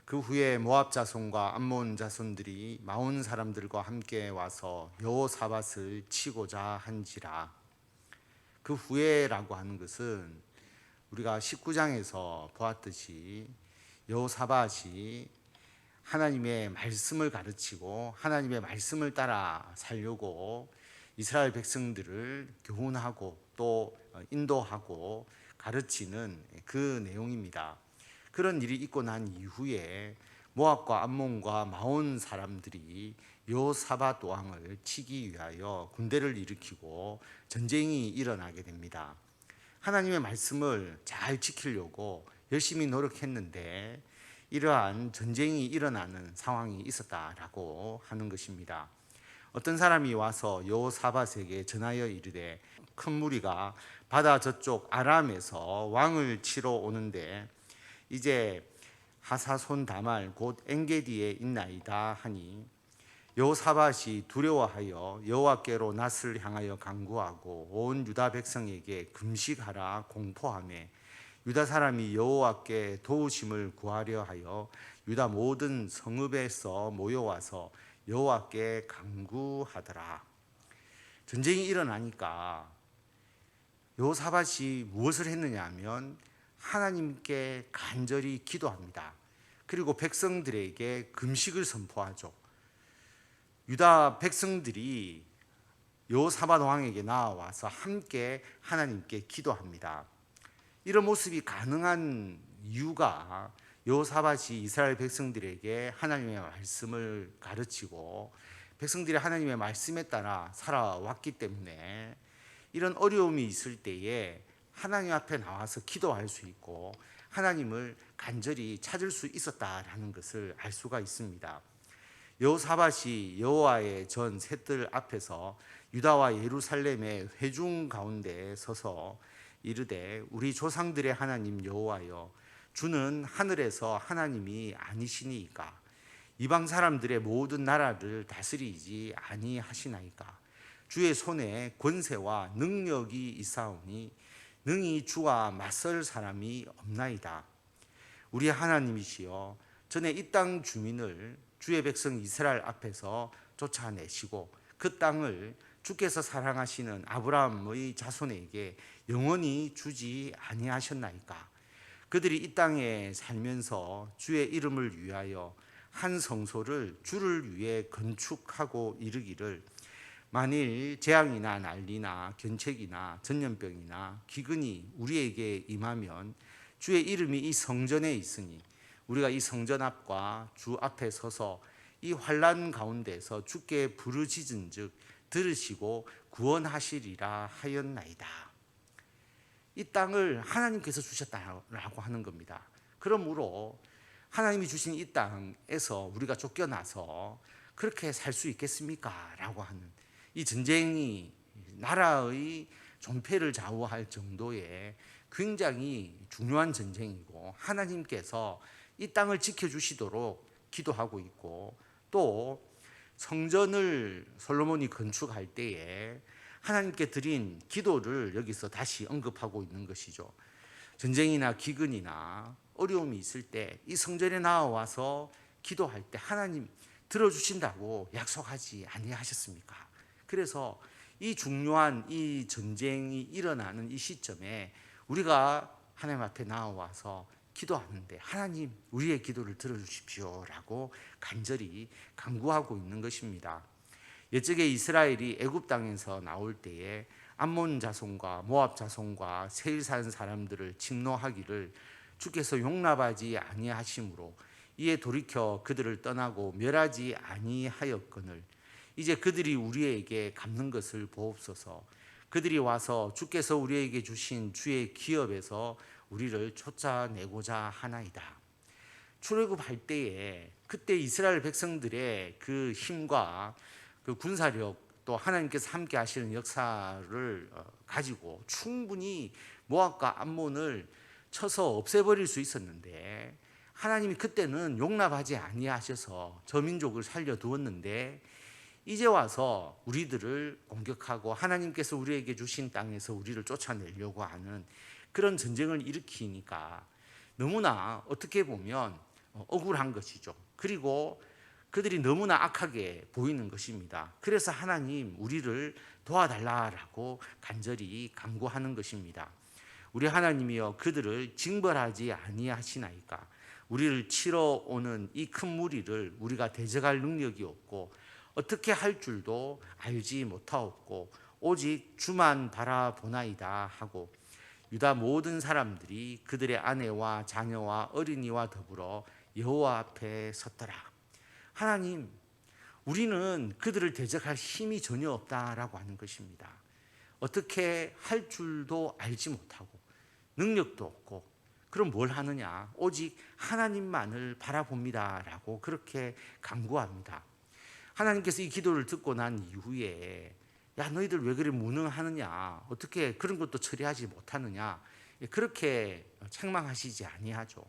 그 후에 모압 자손과 암몬 자손들이 마온 사람들과 함께 와서 여호사밧을 치고자 한지라. 그 후에라고 하는 것은 우리가 19장에서 보았듯이 여호사밧이 하나님의 말씀을 가르치고 하나님의 말씀을 따라 살려고 이스라엘 백성들을 교훈하고 또 인도하고 가르치는 그 내용입니다. 그런 일이 있고 난 이후에 모압과 암몬과 마온 사람들이 여호사밧 왕을 치기 위하여 군대를 일으키고 전쟁이 일어나게 됩니다. 하나님의 말씀을 잘 지키려고 열심히 노력했는데 이러한 전쟁이 일어나는 상황이 있었다라고 하는 것입니다. 어떤 사람이 와서 여호사밧에게 전하여 이르되 큰 무리가 바다 저쪽 아람에서 왕을 치러 오는데 이제 하사손 다말 곧 엔게디에 있나이다 하니 여호사밧이 두려워하여 여호와께로 낯을 향하여 간구하고 온 유다 백성에게 금식하라 공포하며 유다 사람이 여호와께 도우심을 구하려 하여 유다 모든 성읍에서 모여와서 여호와께 간구하더라. 전쟁이 일어나니까 여호사밧이 무엇을 했느냐 하면 하나님께 간절히 기도합니다. 그리고 백성들에게 금식을 선포하죠. 유다 백성들이 여호사밧 왕에게 나와서 함께 하나님께 기도합니다. 이런 모습이 가능한 이유가 여호사밧이 이스라엘 백성들에게 하나님의 말씀을 가르치고 백성들이 하나님의 말씀에 따라 살아왔기 때문에 이런 어려움이 있을 때에 하나님 앞에 나와서 기도할 수 있고 하나님을 간절히 찾을 수 있었다라는 것을 알 수가 있습니다. 여호사밧이 여호와의 전 셋들 앞에서 유다와 예루살렘의 회중 가운데 서서 이르되 우리 조상들의 하나님 여호와여 주는 하늘에서 하나님이 아니시니이까 이방 사람들의 모든 나라를 다스리지 아니하시나이까 주의 손에 권세와 능력이 있사오니 능히 주와 맞설 사람이 없나이다. 우리 하나님이시여 전에 이 땅 주민을 주의 백성 이스라엘 앞에서 쫓아내시고 그 땅을 주께서 사랑하시는 아브라함의 자손에게 영원히 주지 아니하셨나이까. 그들이 이 땅에 살면서 주의 이름을 위하여 한 성소를 주를 위해 건축하고 이르기를 만일 재앙이나 난리나 견책이나 전염병이나 기근이 우리에게 임하면 주의 이름이 이 성전에 있으니 우리가 이 성전 앞과 주 앞에 서서 이 환난 가운데서 주께 부르짖은즉 들으시고 구원하시리라 하였나이다. 이 땅을 하나님께서 주셨다라고 하는 겁니다. 그러므로 하나님이 주신 이 땅에서 우리가 쫓겨나서 그렇게 살 수 있겠습니까? 라고 하는 이 전쟁이 나라의 존폐를 좌우할 정도의 굉장히 중요한 전쟁이고 하나님께서 이 땅을 지켜주시도록 기도하고 있고 또 성전을 솔로몬이 건축할 때에 하나님께 드린 기도를 여기서 다시 언급하고 있는 것이죠. 전쟁이나 기근이나 어려움이 있을 때 이 성전에 나와서 기도할 때 하나님 들어주신다고 약속하지 아니하셨습니까? 그래서 이 중요한 이 전쟁이 일어나는 이 시점에 우리가 하나님 앞에 나와서 기도하는데 하나님 우리의 기도를 들어주십시오 라고 간절히 간구하고 있는 것입니다. 옛적에 이스라엘이 애굽 땅에서 나올 때에 암몬 자손과 모압 자손과 세일 사는 사람들을 침노하기를 주께서 용납하지 아니하심으로 이에 돌이켜 그들을 떠나고 멸하지 아니하였거늘 이제 그들이 우리에게 갚는 것을 보옵소서. 그들이 와서 주께서 우리에게 주신 주의 기업에서 우리를 쫓아내고자 하나이다. 출애굽할 때에 그때 이스라엘 백성들의 그 힘과 그 군사력 또 하나님께서 함께 하시는 역사를 가지고 충분히 모압과 암몬을 쳐서 없애버릴 수 있었는데 하나님이 그때는 용납하지 아니하셔서 저 민족을 살려두었는데 이제 와서 우리들을 공격하고 하나님께서 우리에게 주신 땅에서 우리를 쫓아내려고 하는 그런 전쟁을 일으키니까 너무나 어떻게 보면 억울한 것이죠. 그리고 그들이 너무나 악하게 보이는 것입니다. 그래서 하나님 우리를 도와달라라고 간절히 간구하는 것입니다. 우리 하나님이여 그들을 징벌하지 아니하시나이까. 우리를 치러 오는 이 큰 무리를 우리가 대적할 능력이 없고 어떻게 할 줄도 알지 못하옵고 오직 주만 바라보나이다 하고 유다 모든 사람들이 그들의 아내와 자녀와 어린이와 더불어 여호와 앞에 섰더라. 하나님, 우리는 그들을 대적할 힘이 전혀 없다라고 하는 것입니다. 어떻게 할 줄도 알지 못하고 능력도 없고 그럼 뭘 하느냐? 오직 하나님만을 바라봅니다라고 그렇게 간구합니다. 하나님께서 이 기도를 듣고 난 이후에 야 너희들 왜 그리 무능하느냐? 어떻게 그런 것도 처리하지 못하느냐? 그렇게 책망하시지 아니하죠.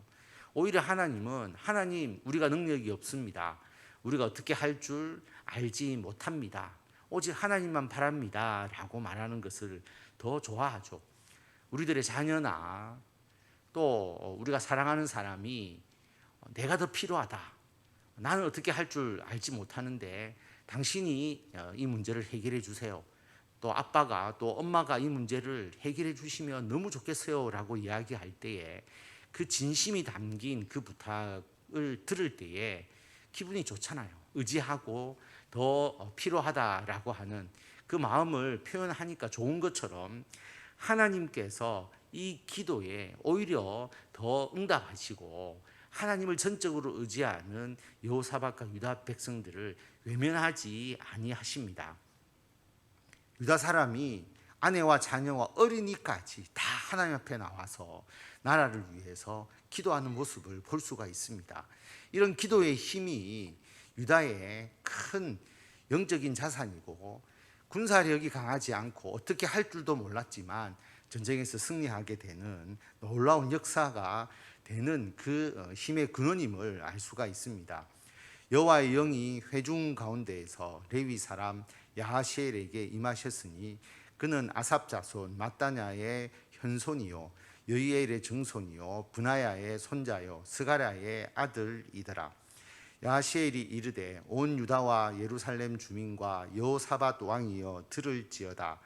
오히려 하나님은 하나님 우리가 능력이 없습니다. 우리가 어떻게 할 줄 알지 못합니다. 오직 하나님만 바랍니다 라고 말하는 것을 더 좋아하죠. 우리들의 자녀나 또 우리가 사랑하는 사람이 내가 더 필요하다. 나는 어떻게 할 줄 알지 못하는데 당신이 이 문제를 해결해 주세요. 또 아빠가 또 엄마가 이 문제를 해결해 주시면 너무 좋겠어요 라고 이야기할 때에 그 진심이 담긴 그 부탁을 들을 때에 기분이 좋잖아요. 의지하고 더 필요하다라고 하는 그 마음을 표현하니까 좋은 것처럼 하나님께서 이 기도에 오히려 더 응답하시고 하나님을 전적으로 의지하는 여호사밧과 유다 백성들을 외면하지 아니하십니다. 유다 사람이 아내와 자녀와 어린이까지 다 하나님 앞에 나와서 나라를 위해서 기도하는 모습을 볼 수가 있습니다. 이런 기도의 힘이 유다의 큰 영적인 자산이고 군사력이 강하지 않고 어떻게 할 줄도 몰랐지만 전쟁에서 승리하게 되는 놀라운 역사가 되는 그 힘의 근원임을 알 수가 있습니다. 여호와의 영이 회중 가운데에서 레위 사람 야하시엘에게 임하셨으니 그는 아삽 자손 마따냐의 현손이요 여이엘의 증손이요 브나야의 손자요 스가랴의 아들이더라. 야하시엘이 이르되 온 유다와 예루살렘 주민과 여호사밧 왕이여 들을지어다.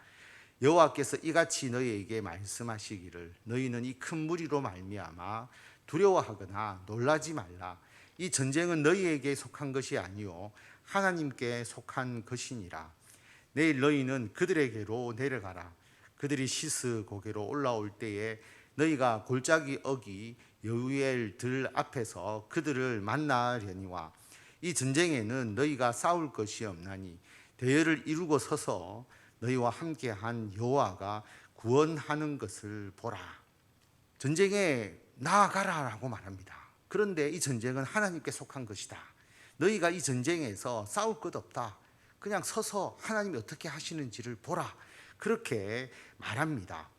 여호와께서 이같이 너희에게 말씀하시기를 너희는 이 큰 무리로 말미암아 두려워하거나 놀라지 말라. 이 전쟁은 너희에게 속한 것이 아니요 하나님께 속한 것이니라. 내일 너희는 그들에게로 내려가라. 그들이 시스 고개로 올라올 때에 너희가 골짜기 어기 여우엘 들 앞에서 그들을 만나려니와 이 전쟁에는 너희가 싸울 것이 없나니 대열을 이루고 서서 너희와 함께한 여호와가 구원하는 것을 보라. 전쟁에 나아가라라고 말합니다. 그런데 이 전쟁은 하나님께 속한 것이다. 너희가 이 전쟁에서 싸울 것 없다. 그냥 서서 하나님이 어떻게 하시는지를 보라. 그렇게 말합니다.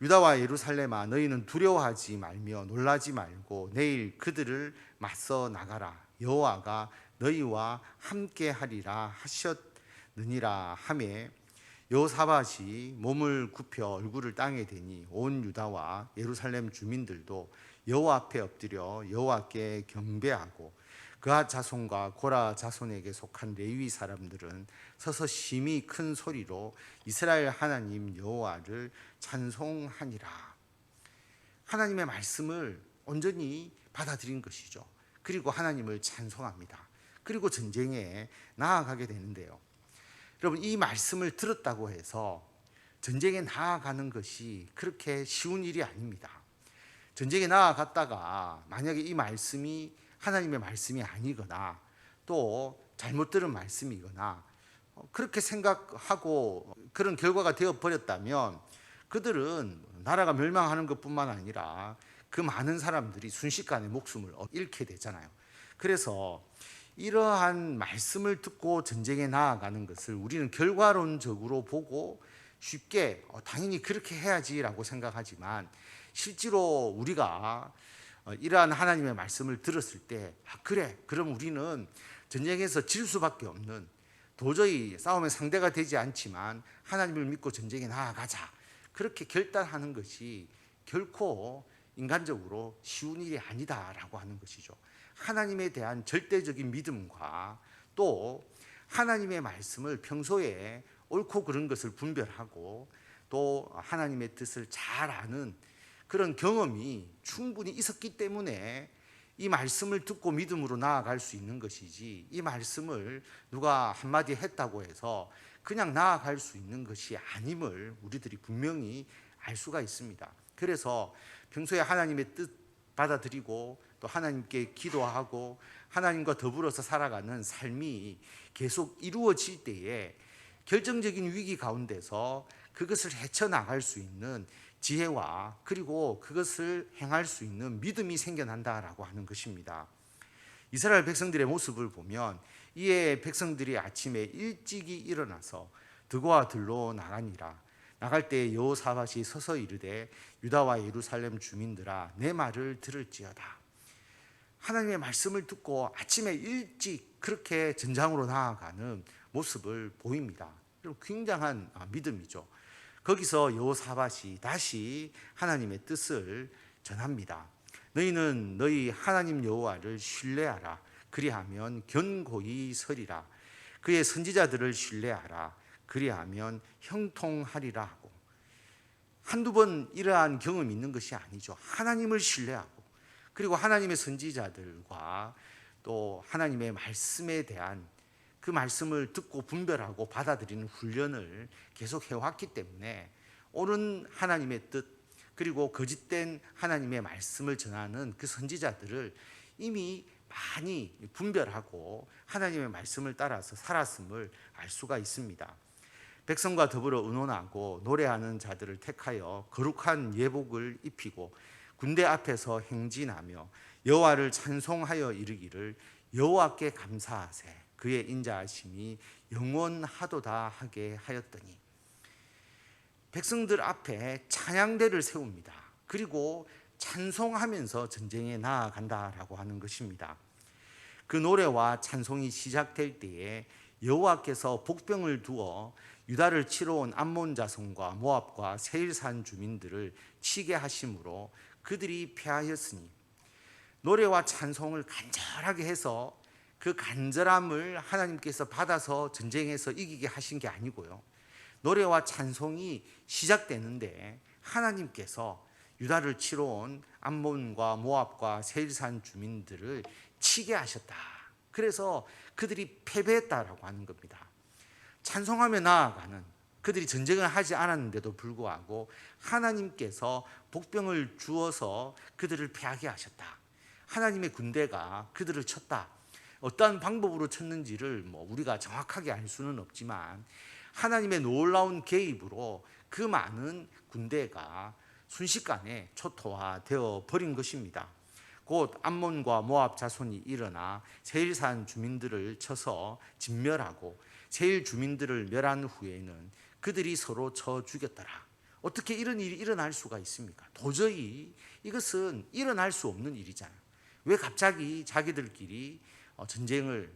유다와 예루살렘아 너희는 두려워하지 말며 놀라지 말고 내일 그들을 맞서 나가라. 여호와가 너희와 함께 하리라 하셨느니라 하매 여호사밧이 몸을 굽혀 얼굴을 땅에 대니 온 유다와 예루살렘 주민들도 여호와 앞에 엎드려 여호와께 경배하고 그앗 자손과 고라 자손에게 속한 레위 사람들은 서서 심히 큰 소리로 이스라엘 하나님 여호와를 찬송하니라. 하나님의 말씀을 온전히 받아들인 것이죠. 그리고 하나님을 찬송합니다. 그리고 전쟁에 나아가게 되는데요. 여러분 이 말씀을 들었다고 해서 전쟁에 나아가는 것이 그렇게 쉬운 일이 아닙니다. 전쟁에 나아갔다가 만약에 이 말씀이 하나님의 말씀이 아니거나 또 잘못 들은 말씀이거나 그렇게 생각하고 그런 결과가 되어버렸다면 그들은 나라가 멸망하는 것뿐만 아니라 그 많은 사람들이 순식간에 목숨을 잃게 되잖아요. 그래서 이러한 말씀을 듣고 전쟁에 나아가는 것을 우리는 결과론적으로 보고 쉽게 당연히 그렇게 해야지라고 생각하지만 실제로 우리가 이러한 하나님의 말씀을 들었을 때 그래 그럼 우리는 전쟁에서 질 수밖에 없는 도저히 싸움의 상대가 되지 않지만 하나님을 믿고 전쟁에 나아가자 그렇게 결단하는 것이 결코 인간적으로 쉬운 일이 아니다라고 하는 것이죠. 하나님에 대한 절대적인 믿음과 또 하나님의 말씀을 평소에 옳고 그른 것을 분별하고 또 하나님의 뜻을 잘 아는 그런 경험이 충분히 있었기 때문에 이 말씀을 듣고 믿음으로 나아갈 수 있는 것이지, 이 말씀을 누가 한마디 했다고 해서 그냥 나아갈 수 있는 것이 아님을 우리들이 분명히 알 수가 있습니다. 그래서 평소에 하나님의 뜻 받아들이고 또 하나님께 기도하고 하나님과 더불어서 살아가는 삶이 계속 이루어질 때에 결정적인 위기 가운데서 그것을 헤쳐나갈 수 있는 지혜와 그리고 그것을 행할 수 있는 믿음이 생겨난다라고 하는 것입니다. 이스라엘 백성들의 모습을 보면 이에 백성들이 아침에 일찍이 일어나서 드고와 들로 나가니라. 나갈 때 여호사밧이 서서 이르되 유다와 예루살렘 주민들아 내 말을 들을지어다. 하나님의 말씀을 듣고 아침에 일찍 그렇게 전장으로 나아가는 모습을 보입니다. 굉장한 믿음이죠. 거기서 여호사밧이 다시 하나님의 뜻을 전합니다. 너희는 너희 하나님 여호와를 신뢰하라. 그리하면 견고히 서리라. 그의 선지자들을 신뢰하라. 그리하면 형통하리라 하고, 한두 번 이러한 경험이 있는 것이 아니죠. 하나님을 신뢰하고 그리고 하나님의 선지자들과 또 하나님의 말씀에 대한 그 말씀을 듣고 분별하고 받아들이는 훈련을 계속 해왔기 때문에 옳은 하나님의 뜻 그리고 거짓된 하나님의 말씀을 전하는 그 선지자들을 이미 많이 분별하고 하나님의 말씀을 따라서 살았음을 알 수가 있습니다. 백성과 더불어 의논하고 노래하는 자들을 택하여 거룩한 예복을 입히고 군대 앞에서 행진하며 여호와를 찬송하여 이르기를 여호와께 감사하세 그의 인자하심이 영원하도다 하게 하였더니, 백성들 앞에 찬양대를 세웁니다. 그리고 찬송하면서 전쟁에 나아간다라고 하는 것입니다. 그 노래와 찬송이 시작될 때에 여호와께서 복병을 두어 유다를 치러 온 암몬 자손과 모압과 세일산 주민들을 치게 하심으로 그들이 패하였으니, 노래와 찬송을 간절하게 해서 그 간절함을 하나님께서 받아서 전쟁에서 이기게 하신 게 아니고요, 노래와 찬송이 시작되는데 하나님께서 유다를 치러 온 암몬과 모압과 세일산 주민들을 치게 하셨다. 그래서 그들이 패배했다라고 하는 겁니다. 찬송하며 나아가는, 그들이 전쟁을 하지 않았는데도 불구하고 하나님께서 복병을 주어서 그들을 패하게 하셨다. 하나님의 군대가 그들을 쳤다. 어떠한 방법으로 쳤는지를 우리가 정확하게 알 수는 없지만 하나님의 놀라운 개입으로 그 많은 군대가 순식간에 초토화되어 버린 것입니다. 곧 암몬과 모압 자손이 일어나 세일산 주민들을 쳐서 진멸하고 세일 주민들을 멸한 후에는 그들이 서로 쳐 죽였더라. 어떻게 이런 일이 일어날 수가 있습니까? 도저히 이것은 일어날 수 없는 일이잖아요. 왜 갑자기 자기들끼리 전쟁을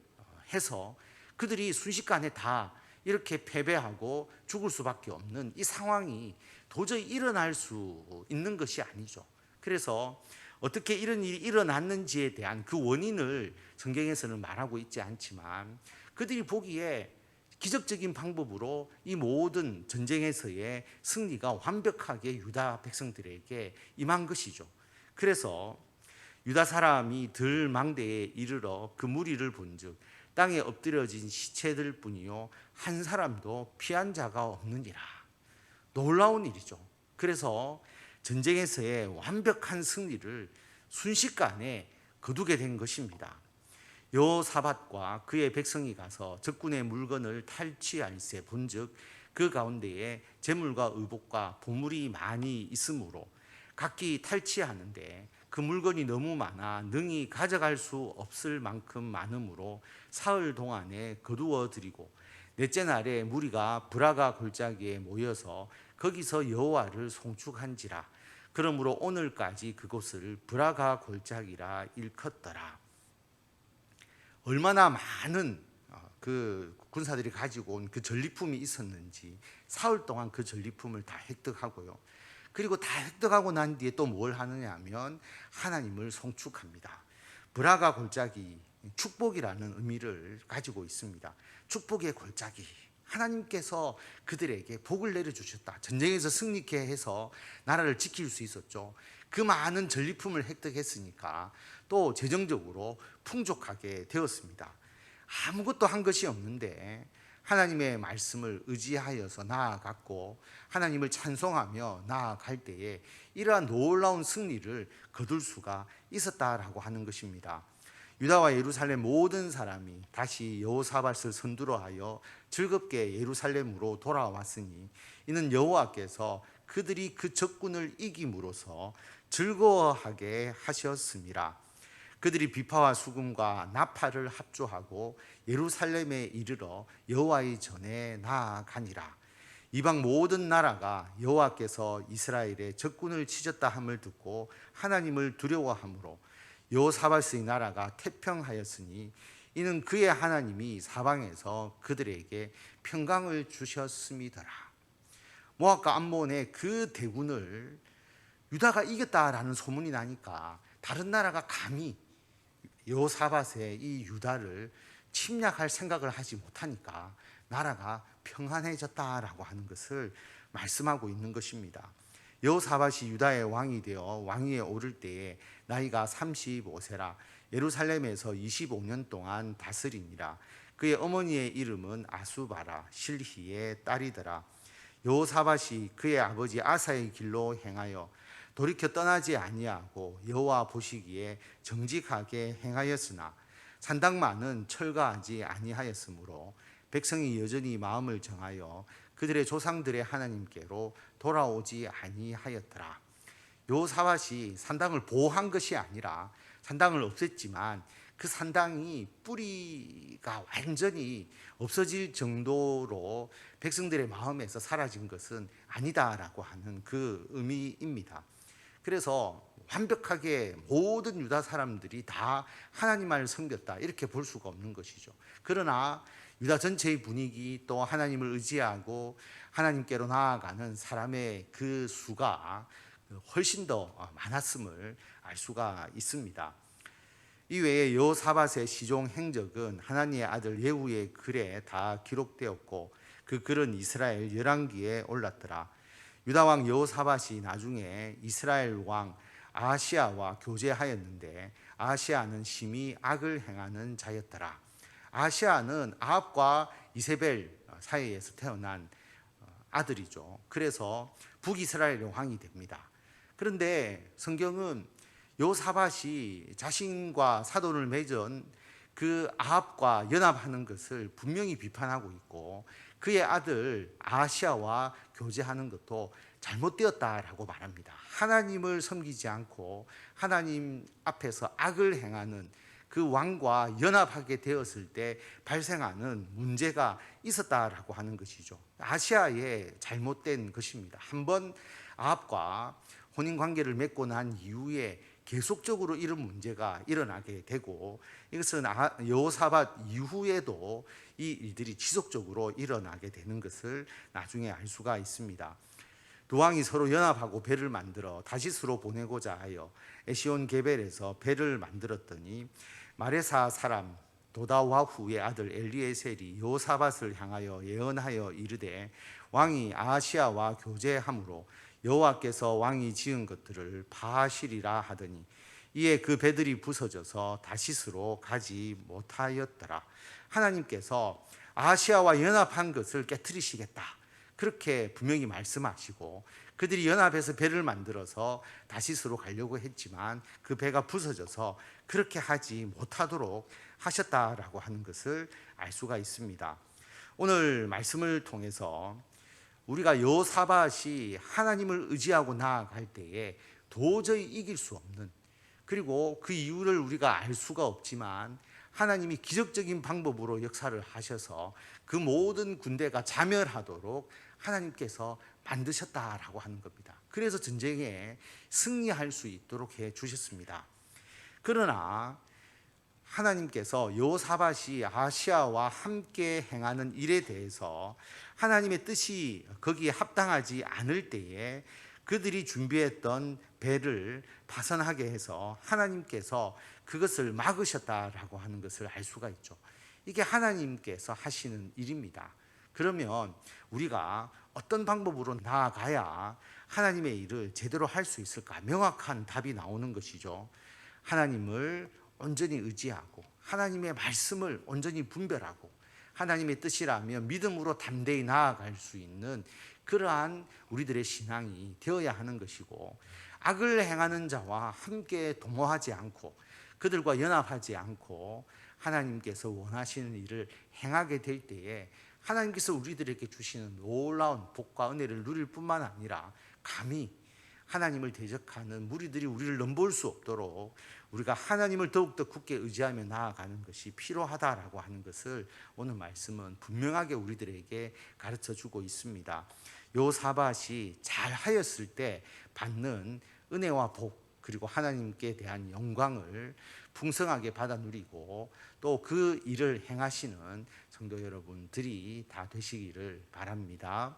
해서 그들이 순식간에 다 이렇게 패배하고 죽을 수밖에 없는 이 상황이 도저히 일어날 수 있는 것이 아니죠. 그래서 어떻게 이런 일이 일어났는지에 대한 그 원인을 성경에서는 말하고 있지 않지만 그들이 보기에 기적적인 방법으로 이 모든 전쟁에서의 승리가 완벽하게 유다 백성들에게 임한 것이죠. 그래서 유다 사람이 들 망대에 이르러 그 무리를 본즉 땅에 엎드려진 시체들 뿐이요 한 사람도 피한 자가 없느니라. 놀라운 일이죠. 그래서 전쟁에서의 완벽한 승리를 순식간에 거두게 된 것입니다. 여호사밧과 그의 백성이 가서 적군의 물건을 탈취할세 본즉 그 가운데에 재물과 의복과 보물이 많이 있으므로 각기 탈취하는데 그 물건이 너무 많아 능히 가져갈 수 없을 만큼 많으므로 사흘 동안에 거두어 드리고 넷째 날에 무리가 브라가 골짜기에 모여서 거기서 여호와를 송축한지라. 그러므로 오늘까지 그곳을 브라가 골짜기라 일컫더라. 얼마나 많은 그 군사들이 가지고 온 그 전리품이 있었는지 사흘 동안 그 전리품을 다 획득하고요, 그리고 다 획득하고 난 뒤에 또 뭘 하느냐 하면 하나님을 송축합니다. 브라가 골짜기, 축복이라는 의미를 가지고 있습니다. 축복의 골짜기, 하나님께서 그들에게 복을 내려주셨다. 전쟁에서 승리케 해서 나라를 지킬 수 있었죠. 그 많은 전리품을 획득했으니까 또 재정적으로 풍족하게 되었습니다. 아무것도 한 것이 없는데 하나님의 말씀을 의지하여서 나아갔고 하나님을 찬송하며 나아갈 때에 이러한 놀라운 승리를 거둘 수가 있었다라고 하는 것입니다. 유다와 예루살렘 모든 사람이 다시 여호사밧을 선두로 하여 즐겁게 예루살렘으로 돌아왔으니 이는 여호와께서 그들이 그 적군을 이김으로써 즐거워하게 하셨습니다. 그들이 비파와 수금과 나팔을 합주하고 예루살렘에 이르러 여호와의 전에 나아가니라. 이방 모든 나라가 여호와께서 이스라엘의 적군을 치셨다 함을 듣고 하나님을 두려워하므로 여호사밧의 나라가 태평하였으니 이는 그의 하나님이 사방에서 그들에게 평강을 주셨음이더라. 모압과 암몬의 그 대군을 유다가 이겼다라는 소문이 나니까 다른 나라가 감히 여호사밧의 이 유다를 침략할 생각을 하지 못하니까 나라가 평안해졌다라고 하는 것을 말씀하고 있는 것입니다. 여호사밧이 유다의 왕이 되어 왕위에 오를 때에 나이가 35세라 예루살렘에서 25년 동안 다스리니라. 그의 어머니의 이름은 아수바라 실히의 딸이더라. 여호사밧이 그의 아버지 아사의 길로 행하여 돌이켜 떠나지 아니하고 여호와 보시기에 정직하게 행하였으나 산당만은 철거하지 아니하였으므로 백성이 여전히 마음을 정하여 그들의 조상들의 하나님께로 돌아오지 아니하였더라. 여호사밧이 산당을 보호한 것이 아니라 산당을 없앴지만 그 산당이 뿌리가 완전히 없어질 정도로 백성들의 마음에서 사라진 것은 아니다라고 하는 그 의미입니다. 그래서 완벽하게 모든 유다 사람들이 다 하나님만을 섬겼다 이렇게 볼 수가 없는 것이죠. 그러나 유다 전체의 분위기 또 하나님을 의지하고 하나님께로 나아가는 사람의 그 수가 훨씬 더 많았음을 알 수가 있습니다. 이외에 여호사밧의 시종 행적은 하나님의 아들 예후의 글에 다 기록되었고 그 글은 이스라엘 열왕기에 올랐더라. 유다 왕 여호사밧이 나중에 이스라엘 왕 아하시아와 교제하였는데 아하시아는 심히 악을 행하는 자였더라. 아하시아는 아합과 이세벨 사이에서 태어난 아들이죠. 그래서 북이스라엘의 왕이 됩니다. 그런데 성경은 여호사밧이 자신과 사돈을 맺은 그 아합과 연합하는 것을 분명히 비판하고 있고 그의 아들 아하시아와 교제하는 것도 잘못되었다라고 말합니다. 하나님을 섬기지 않고 하나님 앞에서 악을 행하는 그 왕과 연합하게 되었을 때 발생하는 문제가 있었다라고 하는 것이죠. 아시아의 잘못된 것입니다. 한번 아합과 혼인 관계를 맺고 난 이후에 계속적으로 이런 문제가 일어나게 되고 이것은 여호사밧 이후에도 이 일들이 지속적으로 일어나게 되는 것을 나중에 알 수가 있습니다. 두 왕이 서로 연합하고 배를 만들어 다시스로 보내고자 하여 에시온 게벨에서 배를 만들었더니 마레사 사람 도다와후의 아들 엘리에셀이 여호사밧을 향하여 예언하여 이르되 왕이 아하시아와 교제함으로 여호와께서 왕이 지은 것들을 파하시리라 하더니 이에 그 배들이 부서져서 다시스로 가지 못하였더라. 하나님께서 아하시아와 연합한 것을 깨트리시겠다 그렇게 분명히 말씀하시고 그들이 연합해서 배를 만들어서 다시스로 가려고 했지만 그 배가 부서져서 그렇게 하지 못하도록 하셨다라고 하는 것을 알 수가 있습니다. 오늘 말씀을 통해서 우리가 여호사밧이 하나님을 의지하고 나아갈 때에 도저히 이길 수 없는 그리고 그 이유를 우리가 알 수가 없지만 하나님이 기적적인 방법으로 역사를 하셔서 그 모든 군대가 자멸하도록 하나님께서 만드셨다라고 하는 겁니다. 그래서 전쟁에 승리할 수 있도록 해 주셨습니다. 그러나 하나님께서 여호사밧이 아하시아와 함께 행하는 일에 대해서 하나님의 뜻이 거기에 합당하지 않을 때에 그들이 준비했던 배를 파선하게 해서 하나님께서 그것을 막으셨다라고 하는 것을 알 수가 있죠. 이게 하나님께서 하시는 일입니다. 그러면 우리가 어떤 방법으로 나아가야 하나님의 일을 제대로 할 수 있을까? 명확한 답이 나오는 것이죠. 하나님을 온전히 의지하고 하나님의 말씀을 온전히 분별하고 하나님의 뜻이라면 믿음으로 담대히 나아갈 수 있는 그러한 우리들의 신앙이 되어야 하는 것이고, 악을 행하는 자와 함께 동호하지 않고 그들과 연합하지 않고 하나님께서 원하시는 일을 행하게 될 때에 하나님께서 우리들에게 주시는 놀라운 복과 은혜를 누릴 뿐만 아니라 감히 하나님을 대적하는 무리들이 우리를 넘볼 수 없도록 우리가 하나님을 더욱더 굳게 의지하며 나아가는 것이 필요하다라고 하는 것을 오늘 말씀은 분명하게 우리들에게 가르쳐 주고 있습니다. 요사밧이 잘 하였을 때 받는 은혜와 복, 그리고 하나님께 대한 영광을 풍성하게 받아 누리고 또 그 일을 행하시는 성도 여러분들이 다 되시기를 바랍니다.